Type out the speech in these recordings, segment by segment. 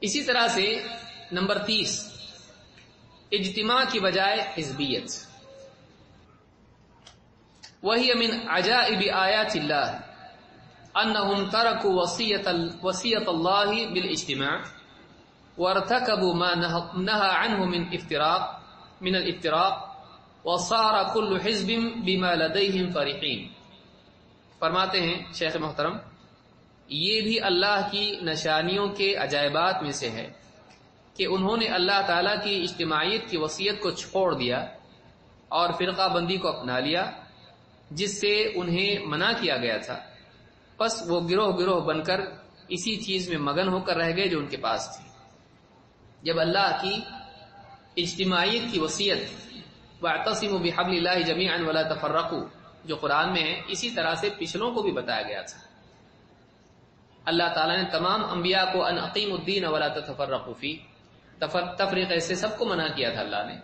اسی طرح سے نمبر 30، اجتماع کی بجائے حزبیت۔ وہی من عجائب آیات اللہ انہم ترکوا وصیۃ اللہ بالاجتماع وارتکبوا ما نہى عنہ من الافتراق وصار كل حزب بما لديهم فرحین۔ فرماتے ہیں شیخ محترم، یہ بھی اللہ کی نشانیوں کے عجائبات میں سے ہے کہ انہوں نے اللہ تعالیٰ کی اجتماعیت کی وصیت کو چھوڑ دیا اور فرقہ بندی کو اپنا لیا جس سے انہیں منع کیا گیا تھا، پس وہ گروہ گروہ بن کر اسی چیز میں مگن ہو کر رہ گئے جو ان کے پاس تھی۔ جب اللہ کی اجتماعیت کی وصیت وَاعْتَصِمُوا بِحَبْلِ اللَّهِ جَمِيعًا وَلَا تَفَرَّقُوا جو قرآن میں ہے، اسی طرح سے پچھلوں کو بھی بتایا گیا تھا۔ اللہ تعالیٰ نے تمام انبیاء کو ان اقیموا الدین ولا تتفرقوا فیہ، تفریقے سے سب کو منع کیا تھا اللہ نے،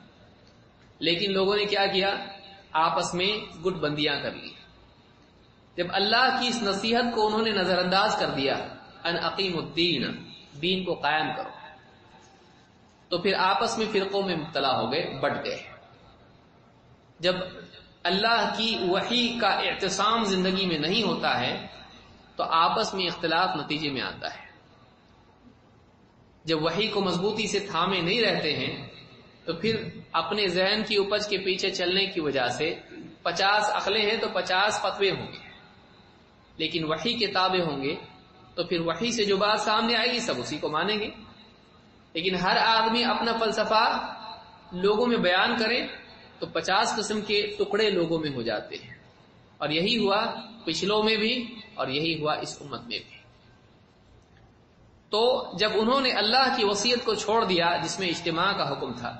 لیکن لوگوں نے کیا کیا؟ آپس میں گٹ بندیاں کر لی۔ جب اللہ کی اس نصیحت کو انہوں نے نظر انداز کر دیا، ان اقیموا الدین، دین کو قائم کرو، تو پھر آپس میں فرقوں میں مبتلا ہو گئے، بٹ گئے۔ جب اللہ کی وحی کا اعتصام زندگی میں نہیں ہوتا ہے تو آپس میں اختلاف نتیجے میں آتا ہے۔ جب وحی کو مضبوطی سے تھامے نہیں رہتے ہیں تو پھر اپنے ذہن کی اپج کے پیچھے چلنے کی وجہ سے 50 عقلیں ہیں تو 50 فتوے ہوں گے، لیکن وحی کے تابع ہوں گے تو پھر وحی سے جو بات سامنے آئے گی سب اسی کو مانیں گے۔ لیکن ہر آدمی اپنا فلسفہ لوگوں میں بیان کرے تو 50 قسم کے ٹکڑے لوگوں میں ہو جاتے ہیں، اور یہی ہوا پچھلوں میں بھی اور یہی ہوا اس امت میں بھی۔ تو جب انہوں نے اللہ کی وصیت کو چھوڑ دیا جس میں اجتماع کا حکم تھا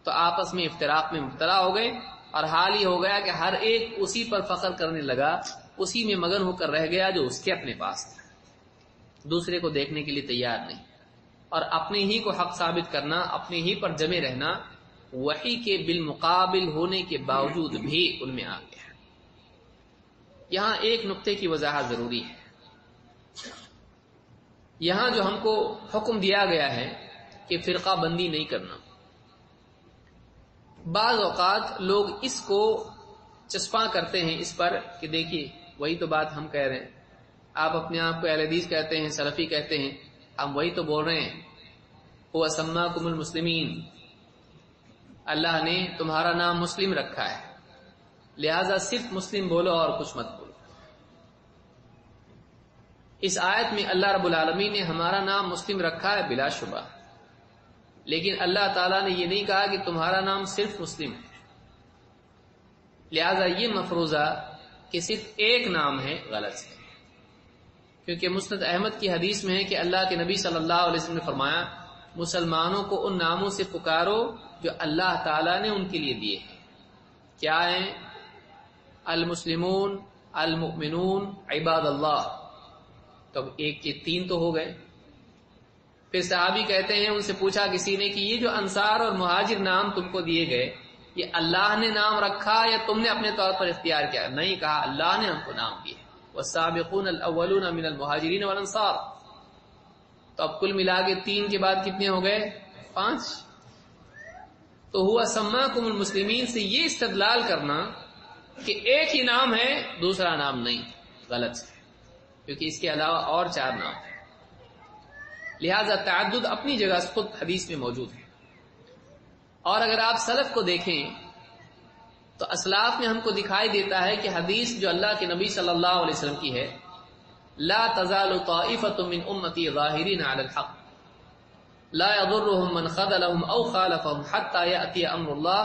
تو آپس میں افتراق میں مبتلا ہو گئے، اور حال ہی ہو گیا کہ ہر ایک اسی پر فخر کرنے لگا، اسی میں مگن ہو کر رہ گیا جو اس کے اپنے پاس تھا، دوسرے کو دیکھنے کے لیے تیار نہیں، اور اپنے ہی کو حق ثابت کرنا، اپنے ہی پر جمے رہنا وحی کے بالمقابل ہونے کے باوجود بھی ان میں آ گیا۔ یہاں ایک نقطے کی وضاحت ضروری ہے۔ یہاں جو ہم کو حکم دیا گیا ہے کہ فرقہ بندی نہیں کرنا، بعض اوقات لوگ اس کو چسپاں کرتے ہیں اس پر کہ دیکھیے وہی تو بات ہم کہہ رہے ہیں، آپ اپنے آپ کو اہل حدیث کہتے ہیں، سلفی کہتے ہیں، ہم وہی تو بول رہے ہیں، هو سماکم المسلمین، اللہ نے تمہارا نام مسلم رکھا ہے، لہذا صرف مسلم بولو اور کچھ مت بولو۔ اس آیت میں اللہ رب العالمین نے ہمارا نام مسلم رکھا ہے بلا شبہ، لیکن اللہ تعالیٰ نے یہ نہیں کہا کہ تمہارا نام صرف مسلم ہے، لہذا یہ مفروضہ کہ صرف ایک نام ہے غلط ہے، کیونکہ مسند احمد کی حدیث میں ہے کہ اللہ کے نبی صلی اللہ علیہ وسلم نے فرمایا مسلمانوں کو ان ناموں سے پکارو جو اللہ تعالیٰ نے ان کے لیے دیے ہیں۔ کیا ہیں؟ المسلمون، المؤمنون، عباد اللہ۔ تو ایک کے 3 تو ہو گئے۔ پھر صحابی کہتے ہیں، ان سے پوچھا کسی نے کہ یہ جو انصار اور مہاجر نام تم کو دیے گئے یہ اللہ نے نام رکھا یا تم نے اپنے طور پر اختیار کیا؟ نہیں، کہا اللہ نے ہم کو نام دیے، والسابقون الاولون من المہاجرین والانصار۔ تو اب کل ملا کے 3 کے بعد کتنے ہو گئے؟ 5۔ تو ہوا سماکم المسلمین سے یہ استدلال کرنا کہ ایک ہی نام ہے دوسرا نام نہیں، غلط ہے، کیونکہ اس کے علاوہ اور 4 نام ہیں۔ لہذا تعدد اپنی جگہ خود حدیث میں موجود ہے، اور اگر آپ سلف کو دیکھیں تو اسلاف میں ہم کو دکھائی دیتا ہے کہ حدیث جو اللہ کے نبی صلی اللہ علیہ وسلم کی ہے، لا تزال طائفۃ من امتی ظاہرین علی الحق لا يضرهم من خذلهم او خالفهم حتى ياتي امر الله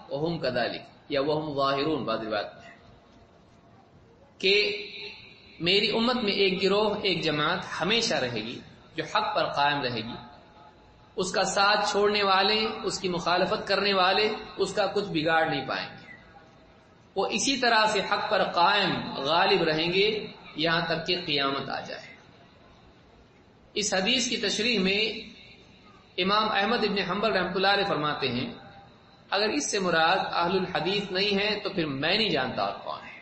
وهم كذلك، یا وهم ظاہرون بعض روایت میں کہ میری امت میں ایک گروہ، ایک جماعت ہمیشہ رہے گی جو حق پر قائم رہے گی، اس کا ساتھ چھوڑنے والے، اس کی مخالفت کرنے والے اس کا کچھ بگاڑ نہیں پائیں گے، وہ اسی طرح سے حق پر قائم غالب رہیں گے یہاں تک کہ قیامت آ جائے۔ اس حدیث کی تشریح میں امام احمد ابن حنبل رحمۃ اللہ علیہ فرماتے ہیں اگر اس سے مراد اہل الحدیث نہیں ہے تو پھر میں نہیں جانتا اور کون ہے۔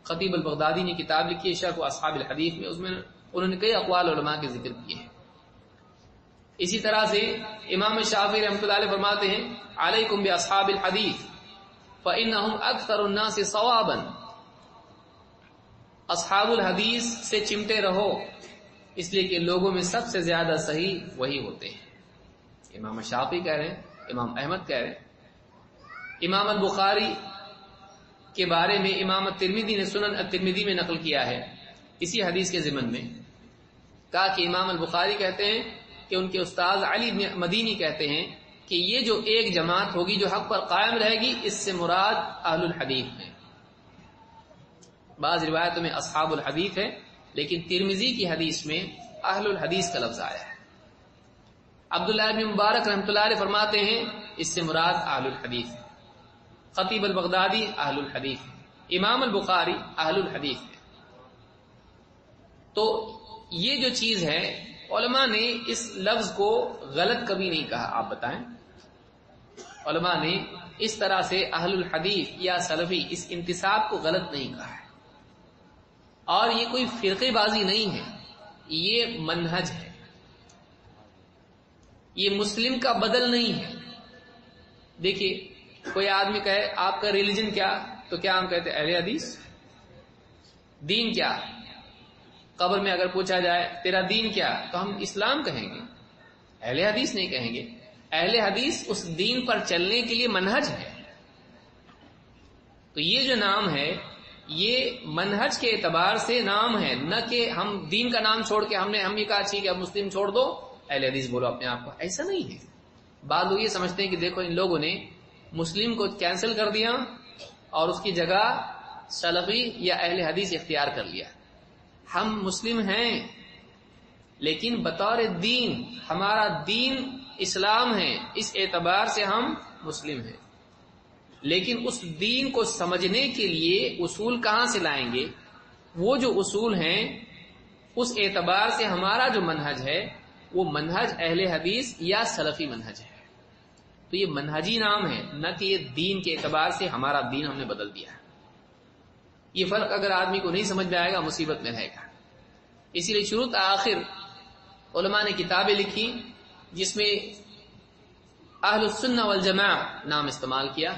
خطیب البغدادی نے کتاب لکھی ہے شرح اصحاب الحدیث میں، اس میں انہوں نے کئی اقوال علماء کے ذکر کیے ہیں۔ اسی طرح سے امام شافعی رحمۃ اللہ علیہ فرماتے ہیں علیکم باصحاب الحدیث فانہم اکثر الناس صوابا، اصحاب الحدیث سے چمٹے رہو اس لیے کہ لوگوں میں سب سے زیادہ صحیح وہی ہوتے ہیں۔ امام شافعی کہہ رہے ہیں، امام احمد کہہ رہے ہیں۔ امام البخاری کے بارے میں امام الترمذی نے سنن الترمذی میں نقل کیا ہے اسی حدیث کے ضمن میں، کہا کہ امام البخاری کہتے ہیں کہ ان کے استاد علی بن مدینی کہتے ہیں کہ یہ جو ایک جماعت ہوگی جو حق پر قائم رہے گی، اس سے مراد اہل الحدیث ہیں۔ بعض روایتوں میں اصحاب الحدیث ہے، لیکن ترمذی کی حدیث میں اہل الحدیث کا لفظ آیا ہے۔ عبداللہ بن مبارک رحمۃ اللہ علیہ فرماتے ہیں اس سے مراد اہل الحدیث ہے۔ خطیب البغدادی اہل الحدیث ہے، امام البخاری اہل الحدیث ہے۔ تو یہ جو چیز ہے، علماء نے اس لفظ کو غلط کبھی نہیں کہا۔ آپ بتائیں، علماء نے اس طرح سے اہل الحدیث یا سلفی اس انتساب کو غلط نہیں کہا ہے، اور یہ کوئی فرقے بازی نہیں ہے، یہ منہج ہے، یہ مسلم کا بدل نہیں ہے۔ دیکھیے، کوئی آدمی کہے آپ کا ریلیجن کیا، تو کیا ہم کہتے اہل حدیث؟ دین کیا؟ قبر میں اگر پوچھا جائے تیرا دین کیا، تو ہم اسلام کہیں گے، اہل حدیث نہیں کہیں گے۔ اہل حدیث اس دین پر چلنے کے لیے منہج ہے۔ تو یہ جو نام ہے، یہ منہج کے اعتبار سے نام ہے، نہ کہ ہم دین کا نام چھوڑ کے ہم یہ کہا ٹھیک ہے اب مسلم چھوڑ دو اہل حدیث بولو اپنے آپ کو، ایسا نہیں ہے۔ بعض لوگ یہ سمجھتے ہیں کہ دیکھو ان لوگوں نے مسلم کو کینسل کر دیا اور اس کی جگہ سلفی یا اہل حدیث اختیار کر لیا۔ ہم مسلم ہیں، لیکن بطور دین ہمارا دین اسلام ہے، اس اعتبار سے ہم مسلم ہیں، لیکن اس دین کو سمجھنے کے لیے اصول کہاں سے لائیں گے؟ وہ جو اصول ہیں اس اعتبار سے ہمارا جو منہج ہے وہ منہج اہل حدیث یا سلفی منہج ہے۔ تو یہ منہجی نام ہے، نہ کہ یہ دین کے اعتبار سے ہمارا دین ہم نے بدل دیا ہے۔ یہ فرق اگر آدمی کو نہیں سمجھ میں آئے گا مصیبت میں رہے گا۔ اسی لیے شروع آخر علماء نے کتابیں لکھی جس میں اہل السنہ والجماع نام استعمال کیا۔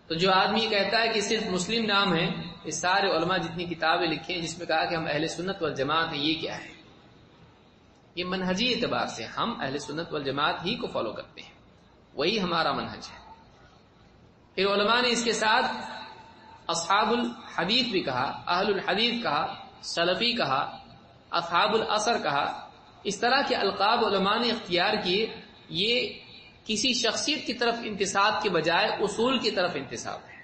تو جو آدمی کہتا ہے کہ صرف مسلم نام ہے، یہ سارے علماء جتنی کتابیں لکھی ہیں جس میں کہا کہ ہم اہل سنت والجماعت ہیں، یہ کیا ہے؟ یہ منہجی اعتبار سے ہم اہل سنت والجماعت ہی کو فالو کرتے ہیں، وہی ہمارا منہج ہے۔ پھر علماء نے اس کے ساتھ اصحاب الحدیث بھی کہا، اہل الحدیث کہا، سلفی کہا، اصحاب الاثر کہا۔ اس طرح کے القاب علماء نے اختیار کیے، یہ کسی شخصیت کی طرف انتساب کے بجائے اصول کی طرف انتساب ہے۔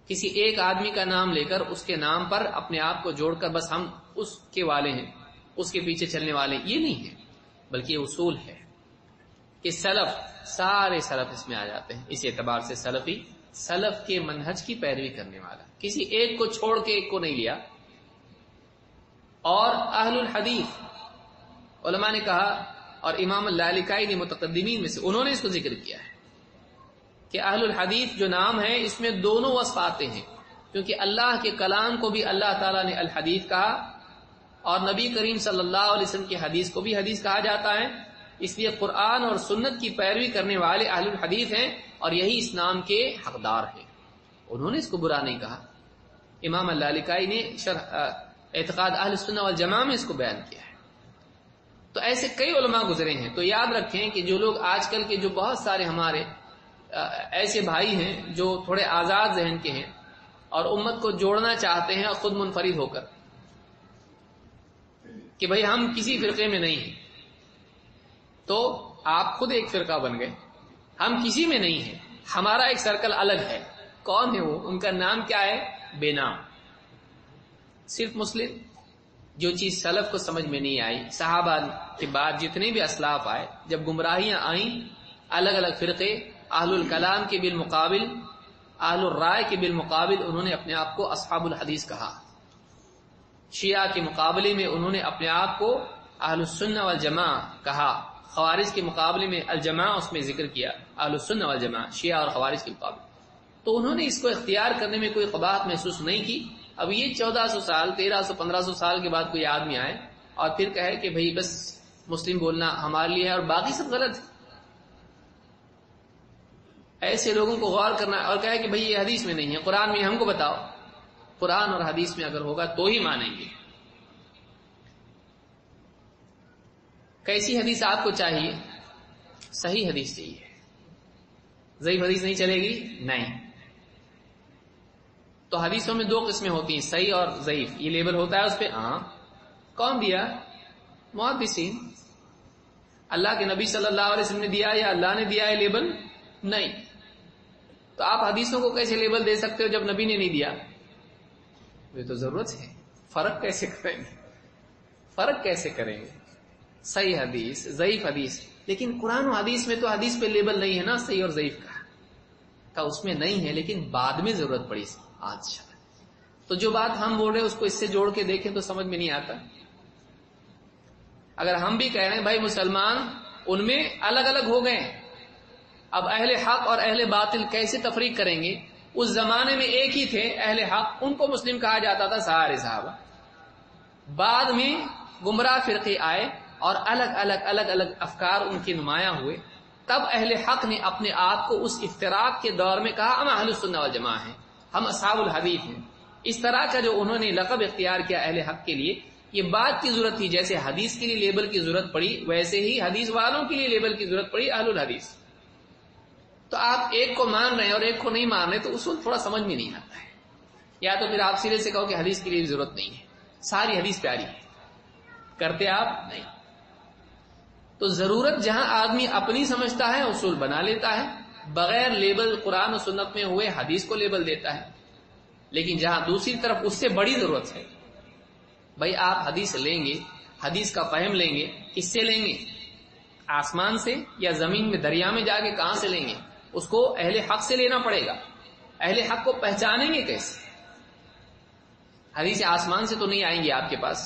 کسی ایک آدمی کا نام لے کر اس کے نام پر اپنے آپ کو جوڑ کر بس ہم اس کے والے ہیں، اس کے پیچھے چلنے والے، یہ نہیں ہے، بلکہ یہ اصول ہے کہ سلف، سارے سلف اس میں آ جاتے ہیں۔ اس اعتبار سے سلفی سلف کے منہج کی پیروی کرنے والا، کسی ایک کو چھوڑ کے ایک کو نہیں لیا۔ اور اہل الحدیث علماء نے کہا، اور امام اللالکائی نے متقدمین میں سے انہوں نے اس کو ذکر کیا ہے کہ اہل الحدیث جو نام ہے اس میں دونوں وصف آتے ہیں، کیونکہ اللہ کے کلام کو بھی اللہ تعالیٰ نے الحدیث کہا اور نبی کریم صلی اللہ علیہ وسلم کی حدیث کو بھی حدیث کہا جاتا ہے، اس لیے قرآن اور سنت کی پیروی کرنے والے اہل الحدیث ہیں اور یہی اس نام کے حقدار ہیں۔ انہوں نے اس کو برا نہیں کہا۔ امام اللالکائی نے شرح اعتقاد اہل السنہ والجماعہ میں اس کو بیان کیا ہے۔ تو ایسے کئی علماء گزرے ہیں۔ تو یاد رکھیں کہ جو لوگ آج کل کے جو بہت سارے ہمارے ایسے بھائی ہیں جو تھوڑے آزاد ذہن کے ہیں اور امت کو جوڑنا چاہتے ہیں خود منفرد ہو کر کہ بھئی ہم کسی فرقے میں نہیں ہیں، تو آپ خود ایک فرقہ بن گئے۔ ہم کسی میں نہیں ہیں، ہمارا ایک سرکل الگ ہے۔ کون ہے وہ؟ ان کا نام کیا ہے؟ بے نام، صرف مسلم۔ جو چیز سلف کو سمجھ میں نہیں آئی، صحابہ کے بعد جتنے بھی اسلاف آئے، جب گمراہیاں آئیں، الگ الگ فرقے، اہل الکلام کے بالمقابل، اہل الرائے کے بالمقابل انہوں نے اپنے آپ کو اصحاب الحدیث کہا۔ شیعہ کے مقابلے میں انہوں نے اپنے آپ کو اہل السنہ والجماعہ کہا۔ خوارج کے مقابلے میں الجماعہ اس میں ذکر کیا، اہل السنہ والجماعہ شیعہ اور خوارج کے مقابلے۔ تو انہوں نے اس کو اختیار کرنے میں کوئی قباحت محسوس نہیں کی۔ اب یہ 1400 سال، 1300 1500 سال کے بعد کوئی آدمی آئے اور پھر کہے کہ بھئی بس مسلم بولنا ہمارے لیے ہے اور باقی سب غلط ہے. ایسے لوگوں کو غور کرنا اور کہا کہ بھئی یہ حدیث میں نہیں ہے، قرآن میں ہم کو بتاؤ. قرآن اور حدیث میں اگر ہوگا تو ہی مانیں گے. کیسی حدیث آپ کو چاہیے؟ صحیح حدیث چاہیے. ضعیف حدیث نہیں چلے گی؟ نہیں. تو حدیثوں میں 2 قسمیں ہوتی ہیں، صحیح اور ضعیف. یہ لیبل ہوتا ہے اس پہ. ہاں، کون دیا؟ محدثین. اللہ کے نبی صلی اللہ علیہ وسلم نے دیا یا اللہ نے دیا ہے لیبل؟ نہیں. تو آپ حدیثوں کو کیسے لیبل دے سکتے ہو جب نبی نے نہیں دیا؟ یہ تو ضرورت ہے. فرق کیسے کریں گے؟ فرق کیسے کریں گے؟ صحیح حدیث، ضعیف حدیث. لیکن قرآن و حدیث میں تو حدیث پہ لیبل نہیں ہے نا صحیح اور ضعیف کا اس میں نہیں ہے، لیکن بعد میں ضرورت پڑی آج. تو جو بات ہم بول رہے ہیں اس کو اس سے جوڑ کے دیکھیں تو سمجھ میں نہیں آتا. اگر ہم بھی کہہ رہے ہیں بھائی مسلمان ان میں الگ الگ ہو گئے، اب اہل حق اور اہل باطل کیسے تفریق کریں گے؟ اس زمانے میں ایک ہی تھے اہل حق، ان کو مسلم کہا جاتا تھا سارے صحابہ. بعد میں گمراہ فرقے آئے اور الگ الگ افکار ان کے نمایاں ہوئے. تب اہل حق نے اپنے آپ کو اس افتراق کے دور میں کہا ہم اہل السنہ والجماعہ ہیں، ہم اصحاب الحدیث ہیں. اس طرح کا جو انہوں نے لقب اختیار کیا اہل حق کے لیے، یہ بات کی ضرورت تھی. جیسے حدیث کے لیے لیبل کی ضرورت پڑی، ویسے ہی حدیث والوں کے لیے لیبل کی ضرورت پڑی اہل الحدیث. تو آپ ایک کو مان رہے ہیں اور ایک کو نہیں مان رہے تو اصول تھوڑا سمجھ میں نہیں آتا ہے. یا تو پھر آپ سرے سے کہو کہ حدیث کے لیے ضرورت نہیں ہے، ساری حدیث پیاری ہے. کرتے آپ نہیں. تو ضرورت جہاں آدمی اپنی سمجھتا ہے اصول بنا لیتا ہے، بغیر لیبل قرآن و سنت میں ہوئے حدیث کو لیبل دیتا ہے. لیکن جہاں دوسری طرف اس سے بڑی ضرورت ہے، بھائی آپ حدیث لیں گے، حدیث کا فہم لیں گے، کس سے لیں گے؟ آسمان سے یا زمین میں دریا میں جا کے کہاں سے لیں گے؟ اس کو اہل حق سے لینا پڑے گا. اہل حق کو پہچانیں گے کیسے؟ حدیث آسمان سے تو نہیں آئیں گی آپ کے پاس.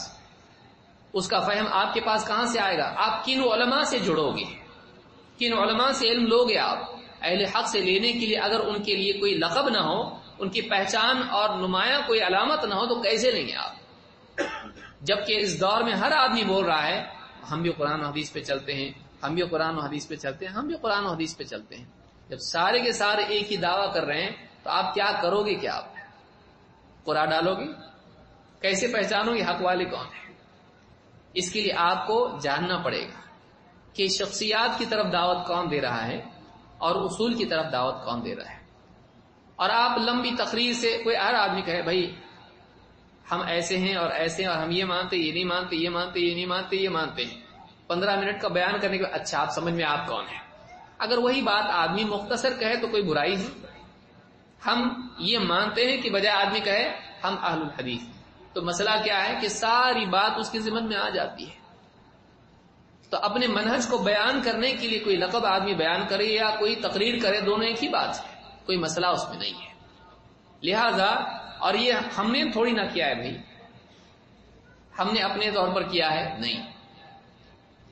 اس کا فہم آپ کے پاس کہاں سے آئے گا؟ آپ کن علماء سے جڑو گے، کن علماء سے علم لوگے آپ؟ اہل حق سے لینے کے لیے اگر ان کے لیے کوئی لقب نہ ہو، ان کی پہچان اور نمایاں کوئی علامت نہ ہو تو کیسے لیں گے آپ؟ جبکہ اس دور میں ہر آدمی بول رہا ہے ہم بھی قرآن و حدیث پہ چلتے ہیں، ہم بھی قرآن و حدیث پہ چلتے ہیں، ہم بھی قرآن و حدیث پہ چلتے ہیں. جب سارے کے سارے ایک ہی دعویٰ کر رہے ہیں تو آپ کیا کرو گے؟ کیا آپ قرآن ڈالو گے؟ کیسے پہچانو گے حق والے کون ہیں؟ اس کے لیے آپ کو جاننا پڑے گا کہ شخصیات کی طرف دعوت کون دے رہا ہے اور اصول کی طرف دعوت کون دے رہا ہے. اور آپ لمبی تقریر سے کوئی ہر آدمی کہے بھائی ہم ایسے ہیں اور ایسے ہیں اور ہم یہ مانتے یہ نہیں مانتے، یہ مانتے یہ نہیں مانتے، یہ مانتے ہیں، 15 منٹ کا بیان کرنے کے بعد اچھا آپ سمجھ میں آپ کون ہیں؟ اگر وہی بات آدمی مختصر کہے تو کوئی برائی ہے. ہم یہ مانتے ہیں کہ بجائے آدمی کہے ہم اہل الحدیث. تو مسئلہ کیا ہے کہ ساری بات اس کی ذمن میں آ جاتی ہے. تو اپنے منہج کو بیان کرنے کے لیے کوئی لقب آدمی بیان کرے یا کوئی تقریر کرے، دونوں ایک ہی بات ہے، کوئی مسئلہ اس میں نہیں ہے. لہذا اور یہ ہم نے تھوڑی نہ کیا ہے بھائی، ہم نے اپنے طور پر کیا ہے نہیں.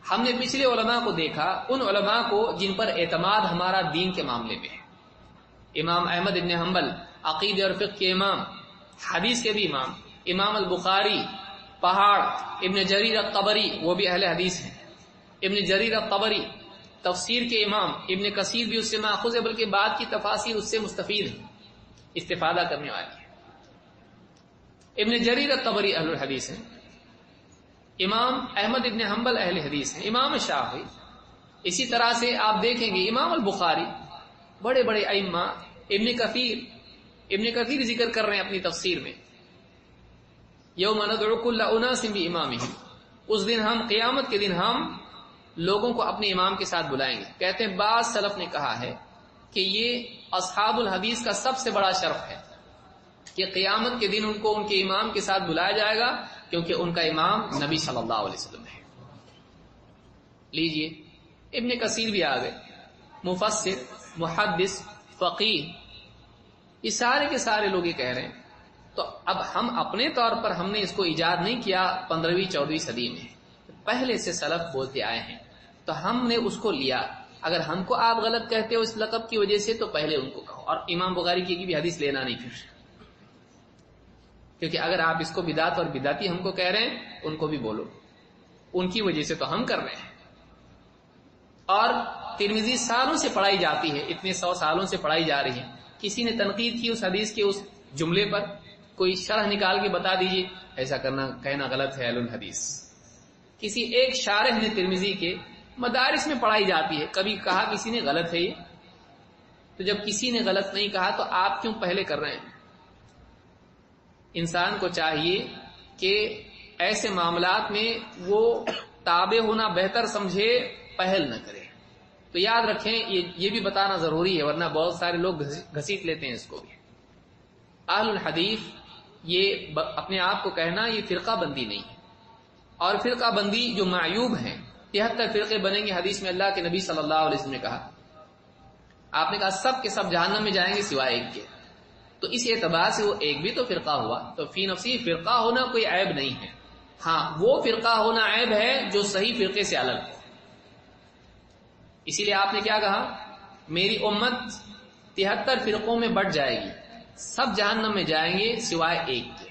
ہم نے پچھلے علماء کو دیکھا، ان علماء کو جن پر اعتماد ہمارا دین کے معاملے میں ہے. امام احمد ابن حنبل عقیدہ اور فقہ کے امام، حدیث کے بھی امام. امام البخاری پہاڑ. ابن جریر الطبری وہ بھی اہل حدیث ہیں. ابن جریر الطبری تفسیر کے امام. ابن کثیر بھی اس سے ماخوذ ہے، بلکہ بعد کی تفاسیر اس سے مستفید ہیں، استفادہ کرنے والی ہے. ابن جریر الطبری اہل الحدیث ہیں. امام احمد ابن حنبل اہل حدیث ہیں. امام شافعی اسی طرح سے آپ دیکھیں گے. امام البخاری، بڑے بڑے ائمہ. ابن کثیر ذکر کر رہے ہیں اپنی تفسیر میں یوم ندعو کل اناس بامامہم، اس دن ہم قیامت کے دن ہم لوگوں کو اپنے امام کے ساتھ بلائیں گے. کہتے ہیں بعض سلف نے کہا ہے کہ یہ اصحاب الحدیث کا سب سے بڑا شرف ہے کہ قیامت کے دن ان کو ان کے امام کے ساتھ بلایا جائے گا، کیونکہ ان کا امام نبی صلی اللہ علیہ وسلم ہے. لیجئے ابن کثیر بھی آ گئے، مفسر، محدث، فقیہ، یہ سارے کے سارے لوگ یہ کہہ رہے ہیں. تو اب ہم اپنے طور پر ہم نے اس کو ایجاد نہیں کیا 15ویں 14ویں صدی میں، پہلے سے سلف بولتے آئے ہیں تو ہم نے اس کو لیا. اگر ہم کو آپ غلط کہتے ہو اس لقب کی وجہ سے تو پہلے ان کو کہو. اور امام بخاری کی بھی حدیث لینا نہیں پھر، کیونکہ اگر آپ اس کو بدعت اور بدعتی ہم کو کہہ رہے ہیں ان کو بھی بولو. ان کی وجہ سے تو ہم کر رہے ہیں. اور ترمذی سالوں سے پڑھائی جاتی ہے، اتنے 100 سالوں سے پڑھائی جا رہی ہے. کسی نے تنقید کی اس حدیث کے اس جملے پر، کوئی شرح نکال کے بتا دیجئے ایسا کہنا غلط ہے اہل الحدیث. کسی ایک شارح نے ترمذی کے مدارس میں پڑھائی جاتی ہے، کبھی کہا کسی نے غلط ہے یہ؟ تو جب کسی نے غلط نہیں کہا تو آپ کیوں پہلے کر رہے ہیں؟ انسان کو چاہیے کہ ایسے معاملات میں وہ تابع ہونا بہتر سمجھے، پہل نہ کرے. تو یاد رکھیں یہ بھی بتانا ضروری ہے، ورنہ بہت سارے لوگ گھسیٹ لیتے ہیں اس کو بھی. اہل الحدیث یہ اپنے آپ کو کہنا یہ فرقہ بندی نہیں ہے، اور فرقہ بندی جو معیوب ہیں، 73 فرقے بنیں گے. حدیث میں اللہ کے نبی صلی اللہ علیہ وسلم نے کہا، آپ نے کہا سب کے سب جہنم میں جائیں گے سوائے ایک کے. تو اس اعتبار سے وہ ایک بھی تو فرقہ ہوا. تو فی نفسی فرقہ ہونا کوئی عیب نہیں ہے. ہاں وہ فرقہ ہونا عیب ہے جو صحیح فرقے سے الگ ہو. اسی لیے آپ نے کیا کہا، میری امت 73 فرقوں میں بٹ جائے گی، سب جہنم میں جائیں گے سوائے ایک کے.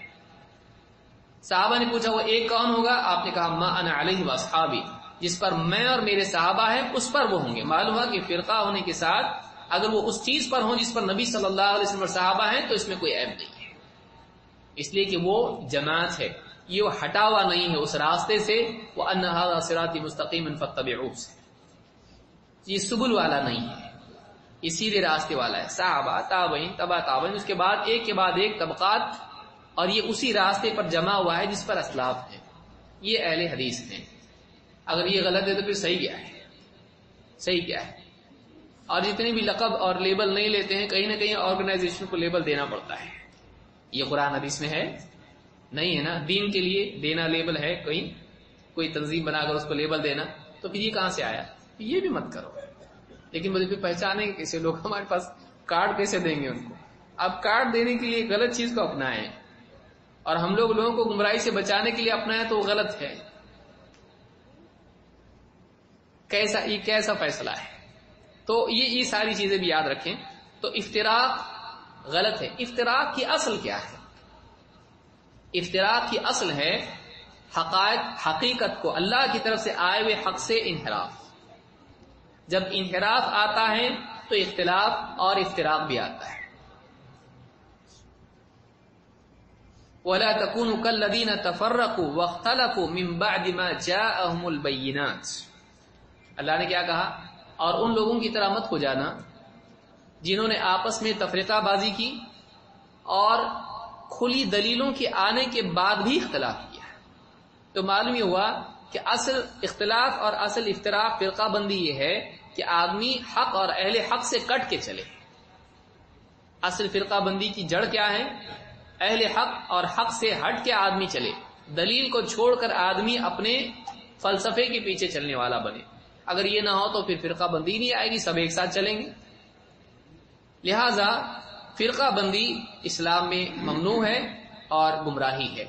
صحابہ نے پوچھا وہ ایک کون ہوگا؟ آپ نے کہا ما انا علیہ واصحابی، جس پر میں اور میرے صحابہ ہیں اس پر وہ ہوں گے. معلوم ہوا کہ فرقہ ہونے کے ساتھ اگر وہ اس چیز پر ہوں جس پر نبی صلی اللہ علیہ وسلم اور صحابہ ہیں تو اس میں کوئی عیب نہیں ہے، اس لیے کہ وہ جماعت ہے، یہ ہٹا ہوا نہیں ہے اس راستے سے. وَأَنَّ هَذَا صِرَاطِي مُسْتَقِيمًا فَاتَّبِعُوهُ سے، یہ سبل والا نہیں ہے، یہ سیدھے راستے والا ہے. صحابہ، تابعین، تبع تابعین، اس کے بعد ایک طبقات، اور یہ اسی راستے پر جمع ہوا ہے جس پر اسلاف ہیں. یہ اہل حدیث ہیں. اگر یہ غلط ہے تو پھر صحیح کیا ہے؟ صحیح کیا ہے؟ اور جتنے بھی لقب اور لیبل نہیں لیتے ہیں، کہیں نہ کہیں آرگنائزیشن کو لیبل دینا پڑتا ہے. یہ قرآن حدیث میں ہے نہیں ہے نا. دین کے لیے دینا لیبل ہے، کہیں کوئی تنظیم بنا کر اس کو لیبل دینا، تو پھر یہ کہاں سے آیا؟ یہ بھی مت کرو. لیکن مجھے پھر پہچانے گے کیسے لوگ؟ ہمارے پاس کارڈ کیسے دیں گے ان کو؟ اب کارڈ دینے کے لیے غلط چیز کو اپنائیں، اور ہم لوگوں کو گمراہی سے بچانے کے لیے اپنائیں تو وہ غلط ہے. کیسا فیصلہ ہے؟ تو یہ ساری چیزیں بھی یاد رکھیں. تو افتراق غلط ہے. افتراق کی اصل کیا ہے؟ افتراق کی اصل ہے حقیقت کو اللہ کی طرف سے آئے ہوئے حق سے انحراف. جب انحراف آتا ہے تو اختلاف اور افتراق بھی آتا ہے. وَلَا تَكُونُوا كَالَّذِينَ تَفَرَّقُوا وَاخْتَلَفُوا مِن بَعْدِ مَا جَاءَهُمُ الْبَيِّنَاتُ. اللہ نے کیا کہا؟ اور ان لوگوں کی طرح مت ہو جانا جنہوں نے آپس میں تفرقہ بازی کی اور کھلی دلیلوں کے آنے کے بعد بھی اختلاف کیا. تو معلوم یہ ہوا کہ اصل اختلاف اور اصل افتراق فرقہ بندی یہ ہے کہ آدمی حق اور اہل حق سے کٹ کے چلے. اصل فرقہ بندی کی جڑ کیا ہے؟ اہل حق اور حق سے ہٹ کے آدمی چلے، دلیل کو چھوڑ کر آدمی اپنے فلسفے کے پیچھے چلنے والا بنے. اگر یہ نہ ہو تو پھر فرقہ بندی نہیں آئے گی، سب ایک ساتھ چلیں گے. لہذا فرقہ بندی اسلام میں ممنوع ہے اور گمراہی ہے.